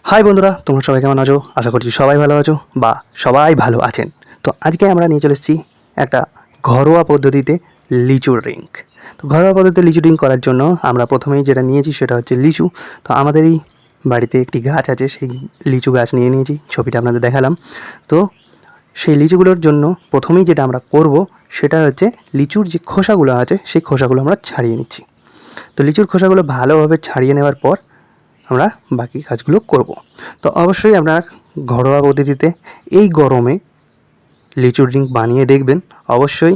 High বন্ধুরা, তোমরা সবাই কেমন আছো? আশা করছি সবাই ভালো আছো বা সবাই ভালো আছেন। তো আজকে আমরা নিয়ে চলে এসেছি একটা ঘরোয়া পদ্ধতিতে লিচু ড্রিঙ্ক। তো ঘরোয়া পদ্ধতিতে লিচু ড্রিঙ্ক করার জন্য আমরা প্রথমেই যেটা নিয়েছি সেটা হচ্ছে লিচু। তো আমাদেরই বাড়িতে একটি গাছ আছে, সেই লিচু গাছ নিয়ে নিয়েছি, ছবিটা আপনাদের দেখালাম। তো সেই লিচুগুলোর জন্য প্রথমেই যেটা আমরা করব সেটা হচ্ছে লিচুর যে খোসাগুলো আছে সেই খোসাগুলো আমরা ছাড়িয়ে নিচ্ছি। তো লিচুর খোসাগুলো ভালোভাবে ছাড়িয়ে নেওয়ার পর আমরা বাকি কাজগুলো করব। তো অবশ্যই আপনারা ঘরোয়া পদ্ধতিতে এই গরমে লিচু ড্রিঙ্ক বানিয়ে দেখবেন, অবশ্যই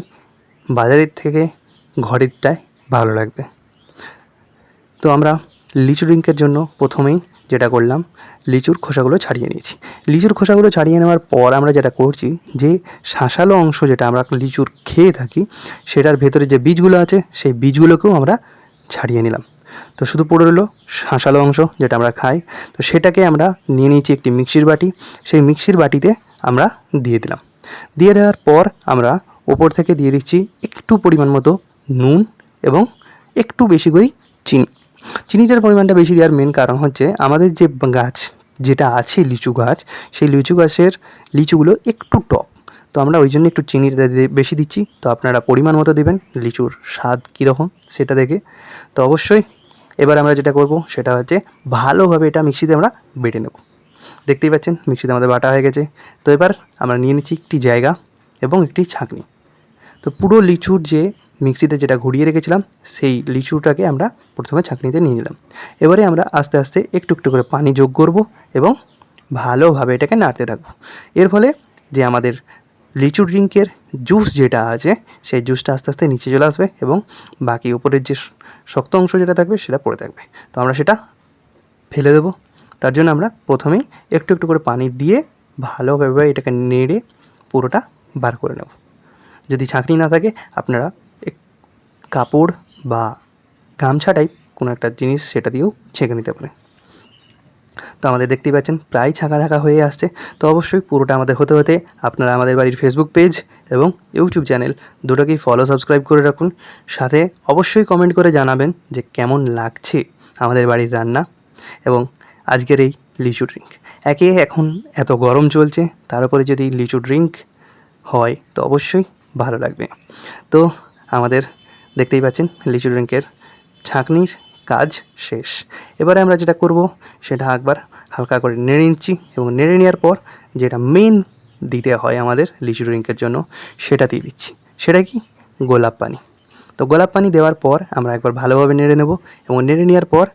বাজারের থেকে ঘরেরটাই ভালো লাগবে। তো আমরা লিচু ড্রিঙ্কের জন্য প্রথমেই যেটা করলাম, লিচুর খোসাগুলো ছাড়িয়ে নিয়েছি। লিচুর খোসাগুলো ছাড়িয়ে নেওয়ার পর আমরা যেটা করছি, যে শাঁসালো অংশ যেটা আমরা লিচুর খেয়ে থাকি সেটার ভেতরে যে বীজগুলো আছে সেই বীজগুলোকেও আমরা ছাড়িয়ে নিলাম। তো শুধু পড়ে রইলো শাঁসালো অংশ যেটা আমরা খাই। তো সেটাকে আমরা নিয়ে নিয়েছি একটি মিক্সির বাটি। সেই মিক্সির বাটিতে আমরা দিয়ে দিলাম। দিয়ে দেওয়ার পর আমরা ওপর থেকে দিয়ে দিচ্ছি একটু পরিমাণ মতো নুন এবং একটু বেশি করেই চিনি। চিনিটার পরিমাণটা বেশি দেওয়ার মেন কারণ হচ্ছে আমাদের যে গাছ যেটা আছে লিচু গাছ, সেই লিচু গাছের লিচুগুলো একটু টক। তো আমরা ওই জন্য একটু চিনিটা বেশি দিচ্ছি। তো আপনারা পরিমাণ মতো দেবেন, লিচুর স্বাদ কীরকম সেটা দেখে। তো অবশ্যই এবার আমরা যেটা করব সেটা হচ্ছে ভালোভাবে এটা মিক্সিতে আমরা বেটে নেব। দেখতেই পাচ্ছেন মিক্সিতে আমাদের বাটা হয়ে গেছে। তো এবার আমরা নিয়ে নিচ্ছি একটি জায়গা এবং একটি ছাঁকনি। তো পুরো লিচুর যে মিক্সিতে যেটা ঘুরিয়ে রেখেছিলাম সেই লিচুটাকে আমরা প্রথমে ছাঁকনিতে নিয়ে নিলাম। এবারে আমরা আস্তে আস্তে একটু একটু করে পানি যোগ করব এবং ভালোভাবে এটাকে নাড়তে থাকবো। এর ফলে যে আমাদের লিচু ড্রিঙ্কের জুস যেটা আছে সেই জুসটা আস্তে আস্তে নিচে চলে আসবে এবং বাকি উপরের যে শক্ত অংশ যেটা থাকবে সেটা পড়ে থাকবে। তো আমরা সেটা ফেলে দেবো। তার জন্য আমরা প্রথমেই একটু একটু করে পানি দিয়ে ভালোভাবে এটাকে নেড়ে পুরোটা বার করে নেব। যদি ছাঁকনি না থাকে আপনারা কাপড় বা গামছা টাইপ কোনো একটা জিনিস সেটা দিয়েও ছেঁকে নিতে পারেন। তো আমাদের দেখতেই পাচ্ছেন প্রায় ছাঁকা ছাঁকা হয়ে আসছে। তো অবশ্যই পুরোটা আমাদের হতে হতে আপনারা আমাদের বাড়ির ফেসবুক পেজ এবং ইউটিউব চ্যানেল দুটোকেই ফলো সাবস্ক্রাইব করে রাখুন। সাথে অবশ্যই কমেন্ট করে জানাবেন যে কেমন লাগছে আমাদের বাড়ির রান্না এবং আজকের এই লিচু ড্রিঙ্ক। এখন এত গরম চলছে, তার উপরে যদি লিচু ড্রিঙ্ক হয় তো অবশ্যই ভালো লাগবে। তো আমাদের দেখতেই পাচ্ছেন লিচু ড্রিঙ্কের ছাঁকনির কাজ শেষ। এবারে আমরা যেটা করব সেটা একবার হালকা করে নেড়ে নিচ্ছি এবং নেড়ে নেওয়ার পর যেটা মেন দিতে হয় আমাদের লিচু ড্রিঙ্কের জন্য সেটা দিয়ে দিচ্ছি। সেটা কি? গোলাপ পানি। তো গোলাপ পানি দেওয়ার পর আমরা একবার ভালোভাবে নেড়ে নেব এবং নেড়ে নেওয়ার পর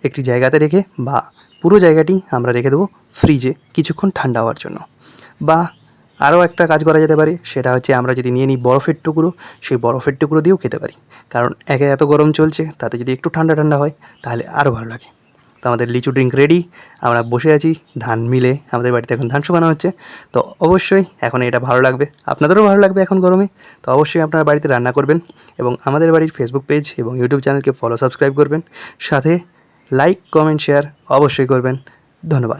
একটি জায়গাতে রেখে বা পুরো জায়গাটি আমরা রেখে দেবো ফ্রিজে কিছুক্ষণ ঠান্ডা হওয়ার জন্য। বা আরও একটা কাজ করা যেতে পারে, সেটা হচ্ছে আমরা যদি নিয়ে নিই বরফের টুকরো, সেই বরফের টুকরো দিয়েও খেতে পারি। কারণ একে এত গরম চলছে, তাতে যদি একটু ঠান্ডা ঠান্ডা হয় তাহলে আরও ভালো লাগে। তো আমাদের লিচু ড্রিঙ্ক রেডি। আমরা বসে আছি ধান মিলে, আমাদের বাড়িতে এখন ধান শুকানো হচ্ছে। তো অবশ্যই এখন এটা ভালো লাগবে, আপনাদেরও ভালো লাগবে এখন গরমে। তো অবশ্যই আপনারা বাড়িতে রান্না করবেন এবং আমাদের বাড়ির ফেসবুক পেজ এবং ইউটিউব চ্যানেলকে ফলো সাবস্ক্রাইব করবেন। সাথে লাইক কমেন্ট শেয়ার অবশ্যই করবেন। ধন্যবাদ।